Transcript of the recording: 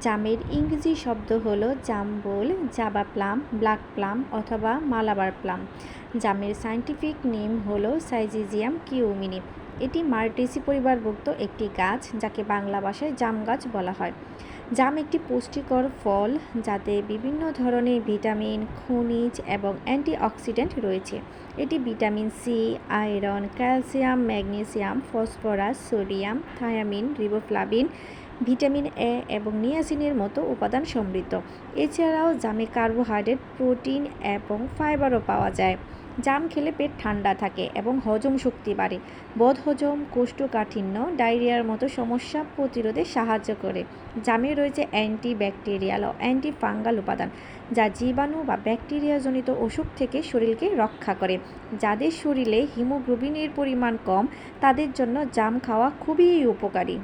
জামের ইংরেজি শব্দ হলো জামবুল, জাভা প্লাম, ব্ল্যাক প্লাম অথবা মালাবার প্লাম। জামের সায়েন্টিফিক নেম হলো সাইজিজিয়াম কিউমিনি। এটি মার্টেসি পরিবারভুক্ত একটি গাছ, যাকে বাংলা ভাষায় জাম গাছ বলা হয়। জাম একটি পুষ্টিকর ফল, যাতে বিভিন্ন ধরনের ভিটামিন, খনিজ এবং অ্যান্টিঅক্সিডেন্ট রয়েছে। এটি vitamin C, iron, calcium, magnesium, phosphorus, sodium, thiamine, riboflavin, vitamin A এবং নিয়াসিনের মতো উপাদান সমৃদ্ধ। এছাড়াও জামে কার্বোহাইড্রেট, প্রোটিন এবং ফাইবারও পাওয়া যায়। জাম খেলে পেট ঠান্ডা থাকে এবং হজম শক্তি বাড়ে। বদহজম, কোষ্ঠকাঠিন্য, ডায়রিয়ার মতো সমস্যা প্রতিরোধে সাহায্য করে। জামে রয়েছে অ্যান্টিব্যাকটেরিয়াল ও অ্যান্টিফাঙ্গাল উপাদান, যা জীবাণু বা ব্যাকটেরিয়াজনিত অসুখ থেকে শরীরকে রক্ষা করে। যাদের শরীরে হিমোগ্লোবিনের পরিমাণ কম, তাদের জন্য জাম খাওয়া খুবই উপকারী।